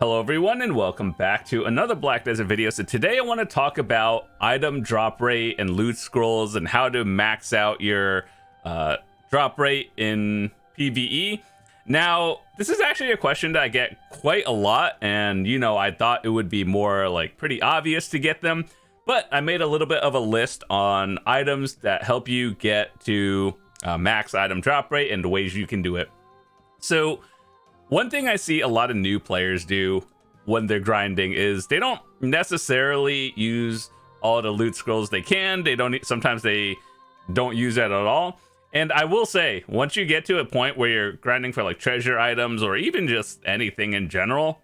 Hello everyone and welcome back to another Black Desert video. So today I want to talk about item drop rate and loot scrolls and how to max out your drop rate in PvE. Now, this is actually a question that I get quite a lot, and I thought it would be more like pretty obvious to get them, but I made a little bit of a list on items that help you get to max item drop rate and the ways you can do it. So one thing I see a lot of new players do when they're grinding is they don't necessarily use all the loot scrolls they can. Sometimes they don't use it at all. And I will say, once you get to a point where you're grinding for like treasure items or even just anything in general,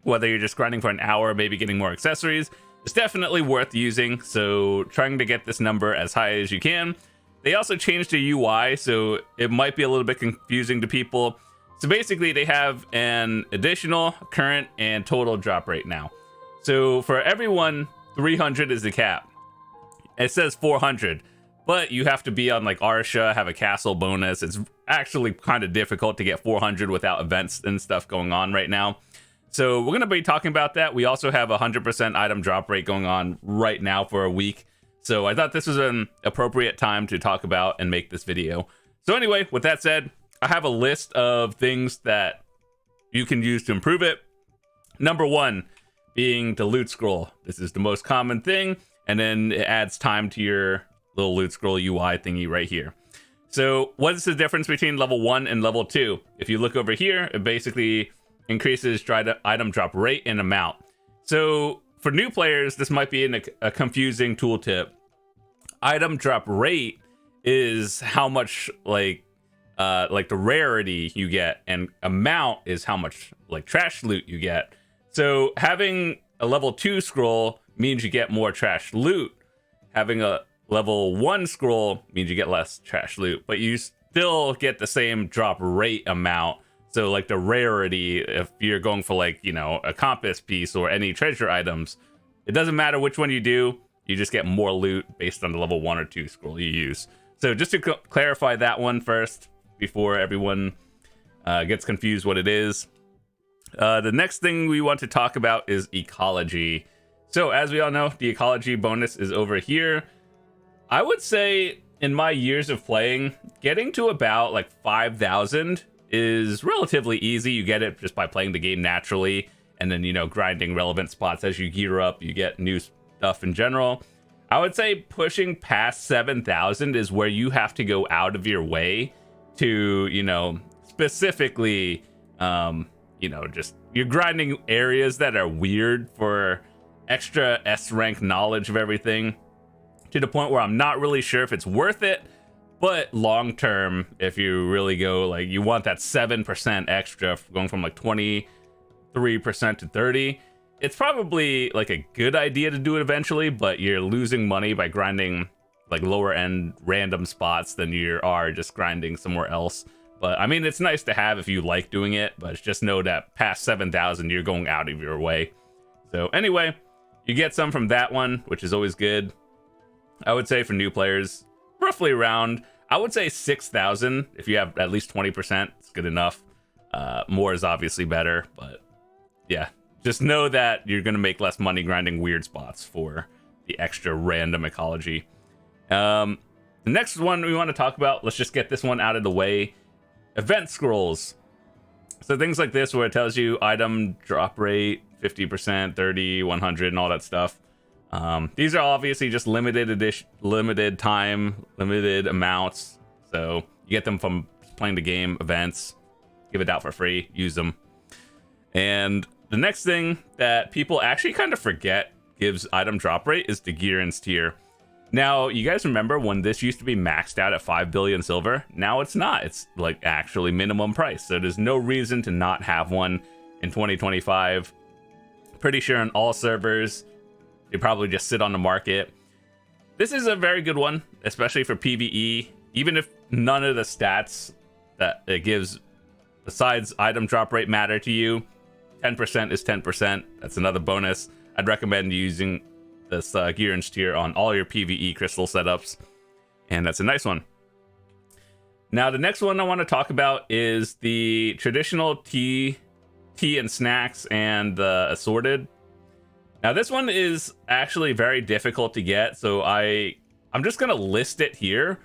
whether you're just grinding for an hour, maybe getting more accessories, it's definitely worth using. So trying to get this number as high as you can. They also changed the UI, so it might be a little bit confusing to people. So basically they have an additional, current, and total drop rate now. So for everyone, 300 is the cap. It says 400, but you have to be on like Arsha, have a castle bonus. It's actually kind of difficult to get 400 without events and stuff going on right now. So we're going to be talking about that. We also have 100% item drop rate going on right now for a week. So I thought this was an appropriate time to talk about and make this video. So anyway, with that said, I have a list of things that you can use to improve it. Number one being the loot scroll. This is the most common thing, and then it adds time to your little loot scroll UI thingy right here. So what is the difference between level 1 and level 2? If you look over here, it basically increases item drop rate and amount. So for new players, this might be a confusing tooltip. Item drop rate is how much like the rarity you get, and amount is how much like trash loot you get. So having a level 2 scroll means you get more trash loot. Having a level 1 scroll means you get less trash loot, but you still get the same drop rate amount. So like the rarity, if you're going for like, a compass piece or any treasure items, it doesn't matter which one you do, you just get more loot based on the level 1 or 2 scroll you use. So just to clarify that one first, before everyone gets confused what it is. The next thing we want to talk about is ecology. So as we all know, the ecology bonus is over here. I would say in my years of playing, getting to about like 5,000 is relatively easy. You get it just by playing the game naturally, and then, grinding relevant spots as you gear up, you get new stuff in general. I would say pushing past 7,000 is where you have to go out of your way to, specifically, just you're grinding areas that are weird for extra S rank knowledge of everything, to the point where I'm not really sure if it's worth it. But long term, if you really go like you want that 7% extra going from like 23% to 30, it's probably like a good idea to do it eventually, but you're losing money by grinding like lower end random spots than you are just grinding somewhere else. But I mean, it's nice to have if you like doing it, but just know that past 7,000 you're going out of your way. So anyway, you get some from that one, which is always good. I would say for new players, roughly around, I would say 6,000. If you have at least 20%, it's good enough. More is obviously better, but yeah, just know that you're going to make less money grinding weird spots for the extra random ecology. The next one we want to talk about, let's just get this one out of the way. Event scrolls. So things like this where it tells you item drop rate, 50%, 30, 100, and all that stuff. These are obviously just limited edition, limited time, limited amounts. So you get them from playing the game, events, give it out for free, use them. And the next thing that people actually kind of forget gives item drop rate is the gear and tier. Now, you guys remember when this used to be maxed out at 5 billion silver? Now it's not. It's like actually minimum price. So there's no reason to not have one in 2025. Pretty sure on all servers, they probably just sit on the market. This is a very good one, especially for PvE. Even if none of the stats that it gives besides item drop rate matter to you, 10% is 10%. That's another bonus. I'd recommend using this gear and tier on all your PvE crystal setups, and that's a nice one. Now the next one I want to talk about is the traditional tea and snacks and assorted. Now this one is actually very difficult to get, so I'm just gonna list it here,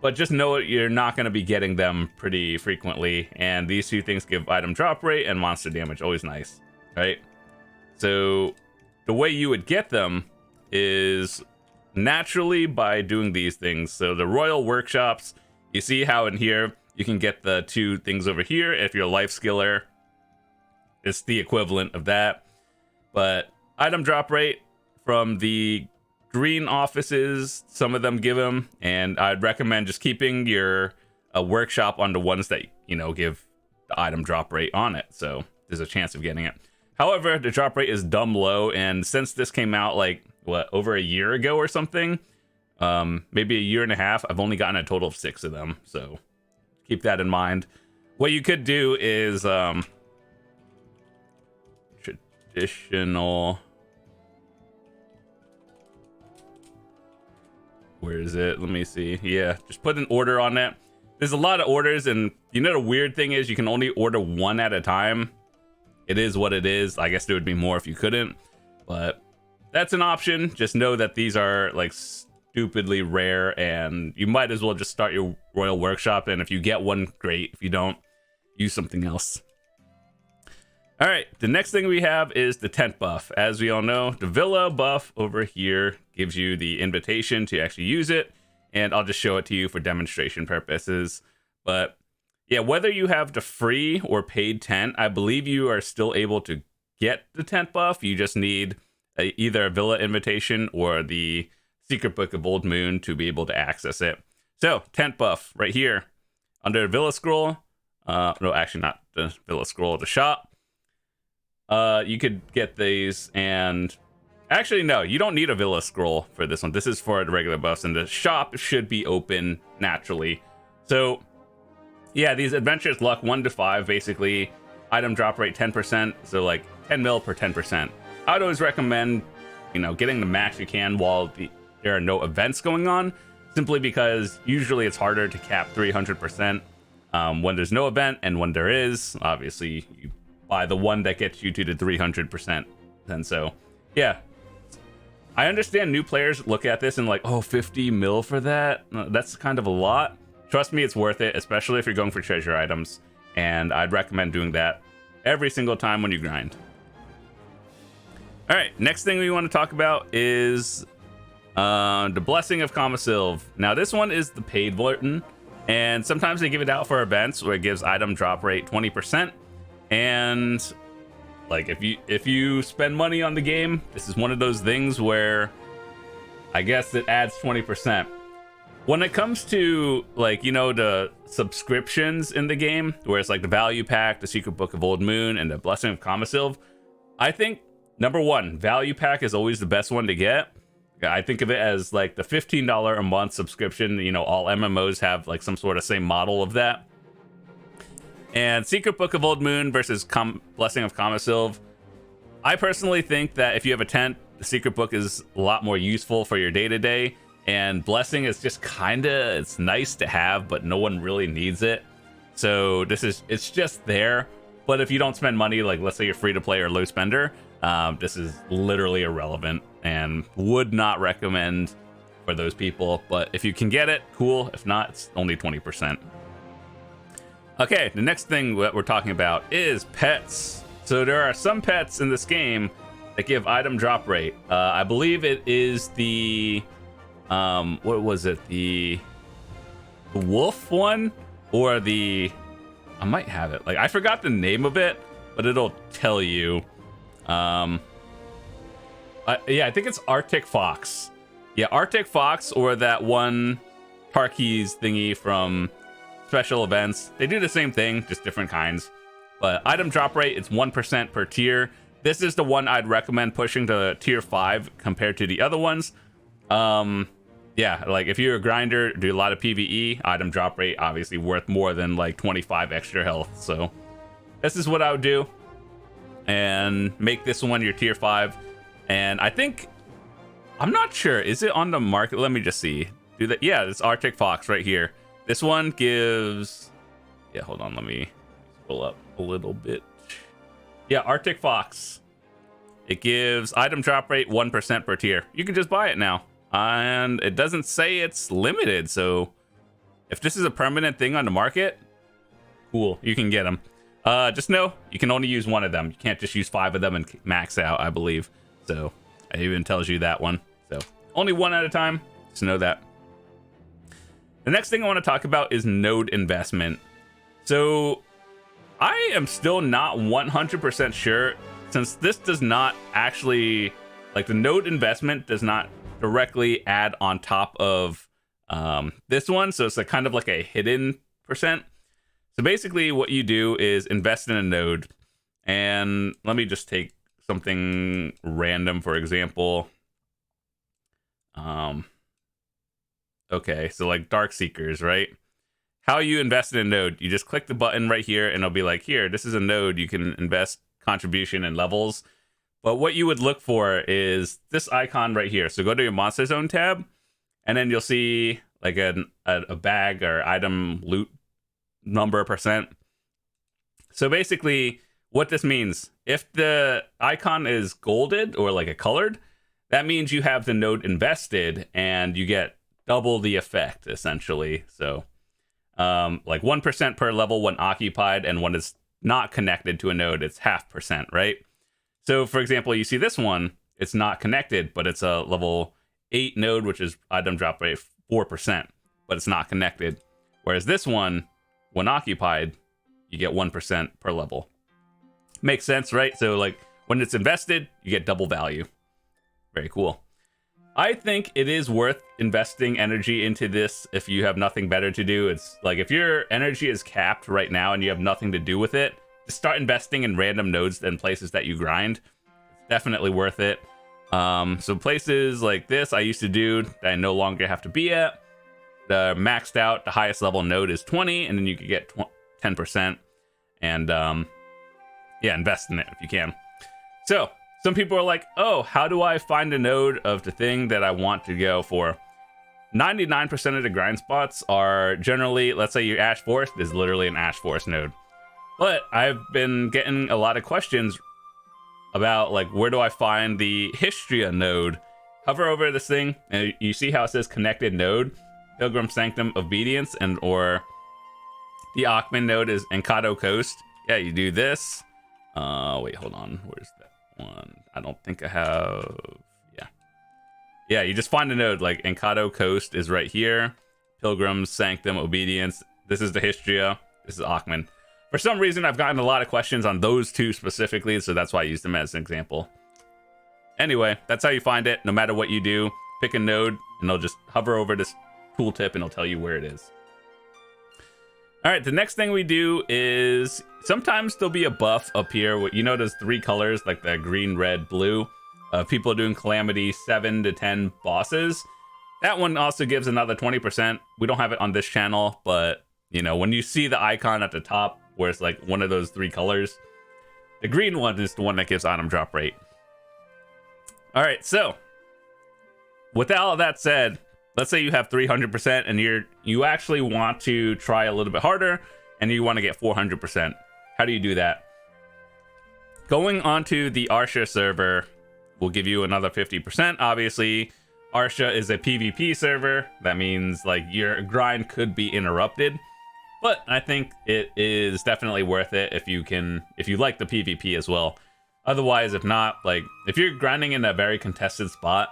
but just know you're not gonna be getting them pretty frequently. And these two things give item drop rate and monster damage, always nice, right? So the way you would get them is naturally by doing these things. So the Royal Workshops, you see how in here you can get the two things over here. If you're a life skiller, it's the equivalent of that. But item drop rate from the green offices, some of them give them, and I'd recommend just keeping your workshop on the ones that, you know, give the item drop rate on it, so there's a chance of getting it. However, the drop rate is dumb low, and since this came out like what, over a year ago or something, maybe a year and a half, I've only gotten a total of 6 of them, so keep that in mind. What you could do is traditional, where is it? Let me see. Yeah, just put an order on it. There's a lot of orders, and you know the weird thing is you can only order one at a time. It is what it is. I guess there would be more if you couldn't, but that's an option. Just know that these are like stupidly rare, and you might as well just start your Royal Workshop, and if you get one, great. If you don't, use something else. All right, the next thing we have is the tent buff. As we all know, the villa buff over here gives you the invitation to actually use it, and I'll just show it to you for demonstration purposes. But yeah, whether you have the free or paid tent, I believe you are still able to get the tent buff. You just need either a villa invitation or the Secret Book of Old Moon to be able to access it. So, tent buff right here under Villa Scroll. No, actually not the Villa Scroll, the shop. You could get these, and actually no, you don't need a Villa Scroll for this one. This is for the regular buffs, and the shop should be open naturally. So yeah, these adventures luck 1 to 5, basically item drop rate 10%, so like 10 mil per 10%. I would always recommend, you know, getting the max you can while there are no events going on, simply because usually it's harder to cap 300% when there's no event, and when there is, obviously you buy the one that gets you to the 300%. And so yeah, I understand new players look at this and like, oh, 50 mil for that? That's kind of a lot. Trust me, it's worth it, especially if you're going for treasure items, and I'd recommend doing that every single time when you grind. All right, next thing we want to talk about is the Blessing of Comasilv. Now this one is the paid version, and sometimes they give it out for events where it gives item drop rate 20%. And like if you spend money on the game, this is one of those things where I guess it adds 20%. When it comes to, like, you know, the subscriptions in the game, where it's like the Value Pack, the Secret Book of Old Moon, and the Blessing of Comasilv, I think, number one, Value Pack is always the best one to get. I think of it as like the $15 a month subscription. You know, all MMOs have like some sort of same model of that. And Secret Book of Old Moon versus Blessing of Comasilv, I personally think that if you have a tent, the Secret Book is a lot more useful for your day-to-day. And Blessing is just kinda, it's nice to have, but no one really needs it. So it's just there. But if you don't spend money, like let's say you're free to play or low spender, this is literally irrelevant and would not recommend for those people. But if you can get it, cool. If not, it's only 20%. Okay, the next thing that we're talking about is pets. So there are some pets in this game that give item drop rate. I believe it is the what was it, the wolf one, or the, I might have it, like I forgot the name of it, but it'll tell you. Yeah, I think it's Arctic Fox. Yeah, Arctic Fox, or that one Tarkies thingy from special events. They do the same thing, just different kinds. But item drop rate, it's 1% per tier. This is the one I'd recommend pushing to tier 5 compared to the other ones. Yeah, like if you're a grinder, do a lot of PvE, item drop rate obviously worth more than like 25 extra health. So this is what I would do, and make this one your tier 5. And I think, I'm not sure, is it on the market? Let me just see. Do that? Yeah, it's Arctic Fox right here. This one gives, yeah, hold on, let me pull up a little bit. Yeah, Arctic Fox. It gives item drop rate 1% per tier. You can just buy it now. And it doesn't say it's limited, so if this is a permanent thing on the market, cool, you can get them. Just know you can only use one of them. You can't just use 5 of them and max out, I believe. So it even tells you that one. So only one at a time. Just know that. The next thing I want to talk about is node investment. So I am still not 100% sure, since this does not actually, like, the node investment does not directly add on top of this one. So it's like kind of like a hidden percent. So basically what you do is invest in a node, and let me just take something random, for example. Okay, so like Dark Seekers, right? How you invest in a node, you just click the button right here and it'll be like, here, this is a node, you can invest contribution and levels. But what you would look for is this icon right here. So go to your Monster Zone tab, and then you'll see like a bag or item loot number percent. So basically what this means, if the icon is golded or like a colored, that means you have the node invested and you get double the effect essentially. So like 1% per level when occupied, and when it's not connected to a node, it's 0.5%, right? So for example, you see this one, it's not connected, but it's a level 8 node, which is item drop rate 4%, but it's not connected. Whereas this one, when occupied, you get 1% per level. Makes sense, right? So like when it's invested, you get double value. Very cool. I think it is worth investing energy into this if you have nothing better to do. It's like if your energy is capped right now and you have nothing to do with it, just start investing in random nodes and places that you grind. It's definitely worth it. So places like this I used to do that I no longer have to be at. The maxed out, the highest level node is 20, and then you could get 10%. And yeah, invest in it if you can. So some people are like, oh, how do I find a node of the thing that I want to go for? 99% of the grind spots are generally, let's say your Ash Forest is literally an Ash Forest node. But I've been getting a lot of questions about like, where do I find the Histria node? Hover over this thing and you see how it says connected node, Pilgrim Sanctum Obedience, and or the Akhman node is Encado Coast. Yeah, you do this. Wait, hold on. Where's that one? I don't think I have. Yeah, you just find a node like Encado Coast is right here. Pilgrim Sanctum Obedience. This is the Histria. This is Akhman. For some reason, I've gotten a lot of questions on those two specifically, so that's why I used them as an example. Anyway, that's how you find it. No matter what you do, pick a node, and they'll just hover over this tooltip, and it'll tell you where it is. All right, the next thing we do is sometimes there'll be a buff up here. You know those 3 colors, like the green, red, blue? People doing Calamity 7 to 10 bosses. That one also gives another 20%. We don't have it on this channel, but you know, when you see the icon at the top where it's like one of those 3 colors, the green one is the one that gives item drop rate. All right, so with all of that said, let's say you have 300% and you actually want to try a little bit harder and you want to get 400%. How do you do that? Going onto the Arsha server will give you another 50%. Obviously, Arsha is a PvP server. That means like your grind could be interrupted, but I think it is definitely worth it if you like the PvP as well. Otherwise, if not, like if you're grinding in a very contested spot,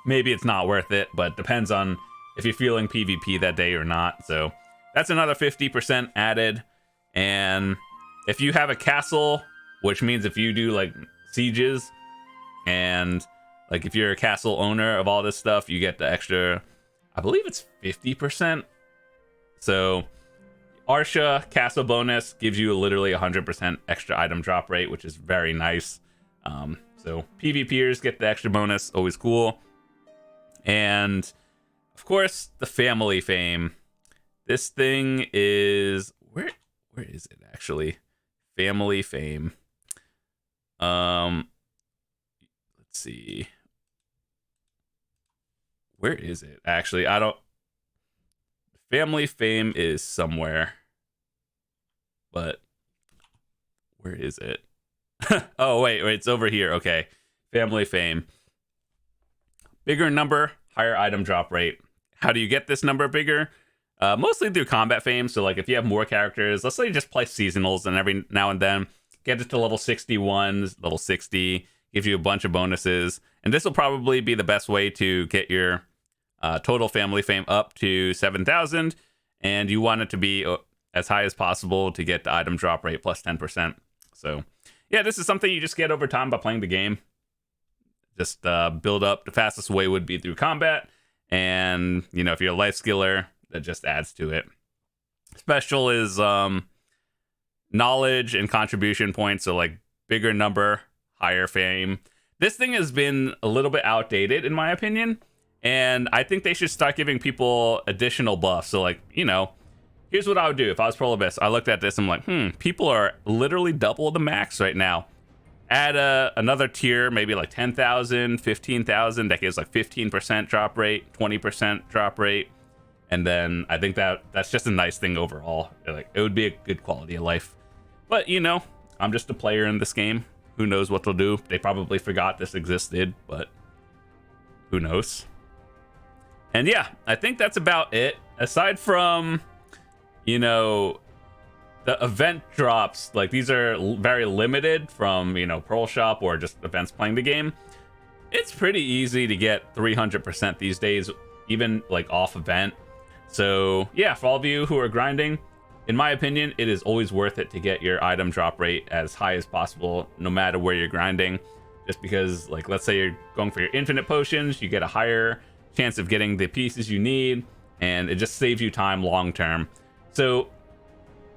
maybe it's not worth it, but depends on if you're feeling PvP that day or not. So that's another 50% added. And if you have a castle, which means if you do like sieges, and like if you're a castle owner of all this stuff, you get the extra, I believe it's 50%. So Arsha castle bonus gives you literally 100% extra item drop rate, which is very nice. So PvPers get the extra bonus, always cool. And of course, the family fame. This thing is where is it actually? Family fame. Let's see. Where is it? Actually, I don't. Family fame is somewhere. But where is it? Oh, wait, it's over here. Okay. Family fame. Bigger number, higher item drop rate. How do you get this number bigger? Mostly through combat fame. So, like, if you have more characters, let's say you just play seasonals and every now and then get it to level 61, level 60, gives you a bunch of bonuses. And this will probably be the best way to get your total family fame up to 7,000. And you want it to be as high as possible to get the item drop rate plus 10%. So, yeah, this is something you just get over time by playing the game. Just build up. The fastest way would be through combat. And, you know, if you're a life skiller, that just adds to it. Special is knowledge and contribution points. So, like, bigger number, higher fame. This thing has been a little bit outdated, in my opinion. And I think they should start giving people additional buffs. So, like, you know, here's what I would do if I was Prolobus. I looked at this, I'm like, people are literally double the max right now. Add another tier, maybe like 10,000, 15,000. That gives like 15% drop rate, 20% drop rate. And then I think that's just a nice thing overall. Like, it would be a good quality of life. But, you know, I'm just a player in this game. Who knows what they'll do? They probably forgot this existed, but who knows? And yeah, I think that's about it. Aside from, you know, the event drops, like, these are very limited from, you know, Pearl Shop or just events playing the game. It's pretty easy to get 300% these days, even like off event. So yeah, for all of you who are grinding, in my opinion, it is always worth it to get your item drop rate as high as possible, no matter where you're grinding. Just because, like, let's say you're going for your infinite potions, you get a higher chance of getting the pieces you need, and it just saves you time long term. So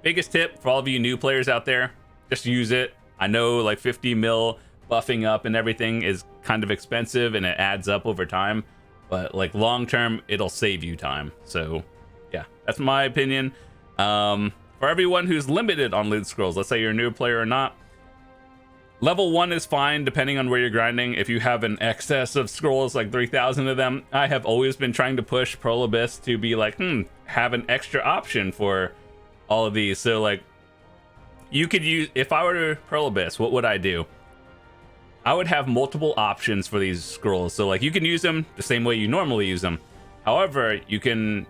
biggest tip for all of you new players out there, just use it. I know, like, 50 mil buffing up and everything is kind of expensive and it adds up over time, but, like, long term, it'll save you time. So yeah, that's my opinion. For everyone who's limited on loot scrolls, let's say you're a new player or not, level 1 is fine depending on where you're grinding. If you have an excess of scrolls, like 3,000 of them, I have always been trying to push Prolobus to be like, have an extra option for all of these. So, like, you could use, if I were to Prolobus, what would I do? I would have multiple options for these scrolls. So, like, you can use them the same way you normally use them. However, you can,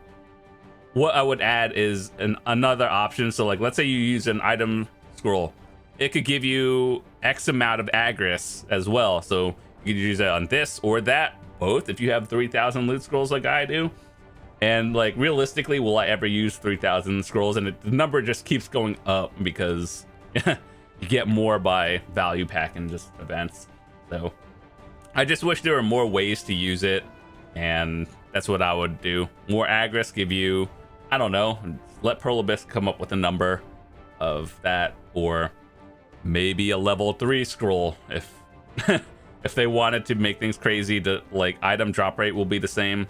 what I would add is another option. So, like, let's say you use an item scroll, it could give you X amount of Agris as well. So you could use it on this or that, both, if you have 3,000 loot scrolls like I do. And, like, realistically, will I ever use 3,000 scrolls? And the number just keeps going up because you get more by value pack and just events. So I just wish there were more ways to use it, and that's what I would do. More Agris, give you, I don't know, let Prolobus come up with a number of that, or maybe a level 3 scroll if if they wanted to make things crazy. To, like, item drop rate will be the same.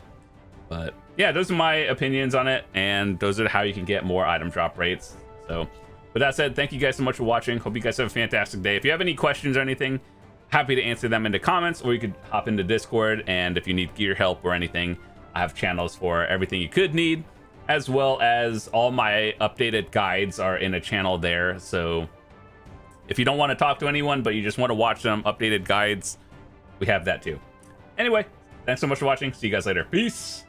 But yeah, those are my opinions on it, and those are how you can get more item drop rates. So with that said, thank you guys so much for watching. Hope you guys have a fantastic day. If you have any questions or anything, happy to answer them in the comments, or you could hop into Discord. And if you need gear help or anything, I have channels for everything you could need, as well as all my updated guides are in a channel there. So if you don't want to talk to anyone, but you just want to watch some updated guides, we have that too. Anyway, thanks so much for watching. See you guys later. Peace.